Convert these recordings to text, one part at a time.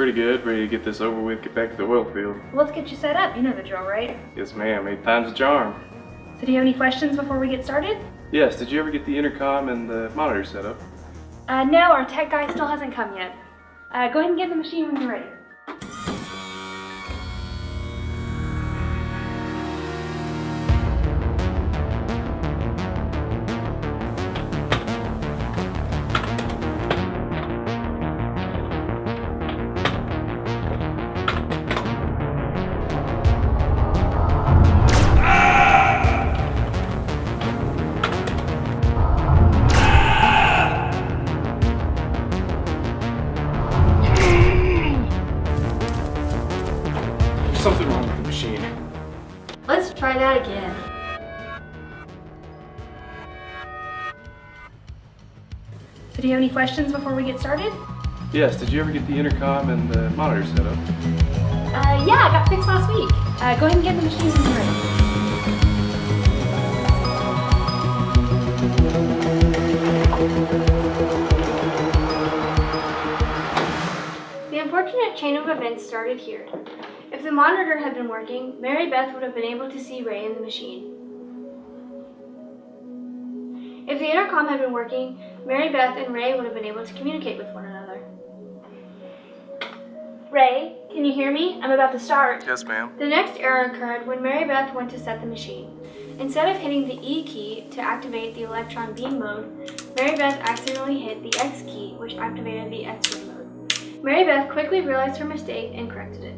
pretty good. Ready to get this over with, get back to the oil field. Well, let's get you set up. You know the drill, right? Yes, ma'am. 8 times a charm. So do you have any questions before we get started? Yes, did you ever get the intercom and the monitor set up? No, our tech guy still hasn't come yet. Go ahead and get the machine when you're ready. There's something wrong with the machine. Let's try that again. So do you have any questions before we get started? Yes, did you ever get the intercom and the monitor set up? Yeah, I got fixed last week. Go ahead and get the machine when you're ready. The unfortunate chain of events started here. If the monitor had been working, Mary Beth would have been able to see Ray in the machine. If the intercom had been working, Mary Beth and Ray would have been able to communicate with one another. Ray, can you hear me? I'm about to start. Yes, ma'am. The next error occurred when Mary Beth went to set the machine. Instead of hitting the E key to activate the electron beam mode, Mary Beth accidentally hit the X key, which activated the X-ray mode. Mary Beth quickly realized her mistake and corrected it.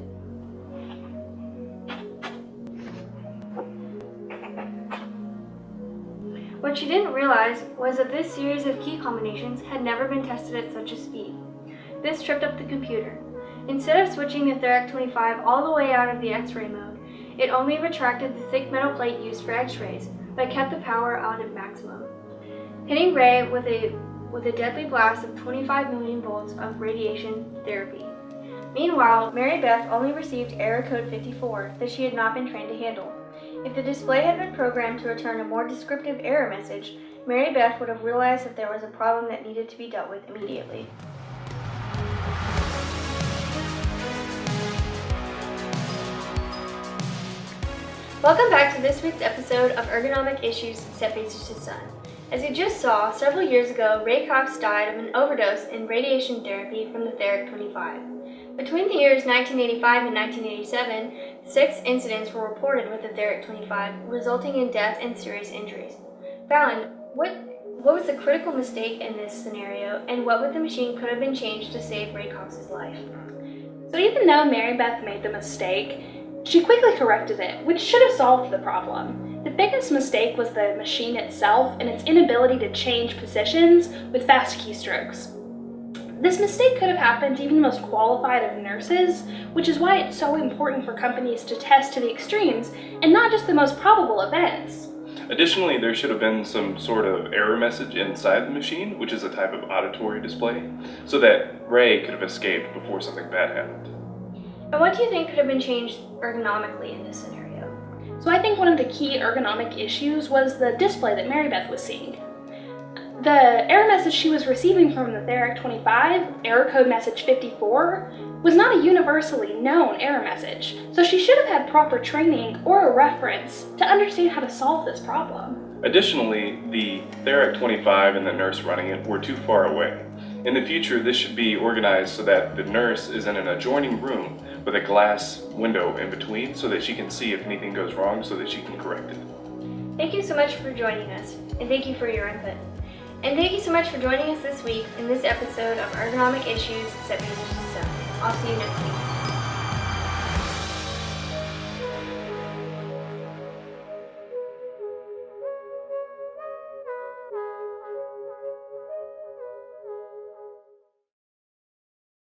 What she didn't realize was that this series of key combinations had never been tested at such a speed. This tripped up the computer. Instead of switching the Therac 25 all the way out of the X-ray mode, it only retracted the thick metal plate used for X-rays, but kept the power on at maximum, hitting Ray with a deadly blast of 25 million volts of radiation therapy. Meanwhile, Mary Beth only received error code 54 that she had not been trained to handle. If the display had been programmed to return a more descriptive error message, Mary Beth would have realized that there was a problem that needed to be dealt with immediately. Welcome back to this week's episode of Ergonomic Issues Set Research to Sun. As you just saw, several years ago, Ray Cox died of an overdose in radiation therapy from the Therac 25. Between the years 1985 and 1987, 6 incidents were reported with the Therac 25, resulting in death and serious injuries. Fallon, what was the critical mistake in this scenario, and what with the machine could have been changed to save Ray Cox's life? So even though Mary Beth made the mistake, she quickly corrected it, which should have solved the problem. The biggest mistake was the machine itself and its inability to change positions with fast keystrokes. This mistake could have happened to even the most qualified of nurses, which is why it's so important for companies to test to the extremes and not just the most probable events. Additionally, there should have been some sort of error message inside the machine, which is a type of auditory display, so that Ray could have escaped before something bad happened. And what do you think could have been changed ergonomically in this scenario? So I think one of the key ergonomic issues was the display that Mary Beth was seeing. The error message she was receiving from the Therac 25, error code message 54, was not a universally known error message, so she should have had proper training or a reference to understand how to solve this problem. Additionally, the Therac 25 and the nurse running it were too far away. In the future, this should be organized so that the nurse is in an adjoining room with a glass window in between so that she can see if anything goes wrong so that she can correct it. Thank you so much for joining us, and thank you for your input. And thank you so much for joining us this week in this episode of Ergonomic Issues Set Research to Sun. I'll see you next week.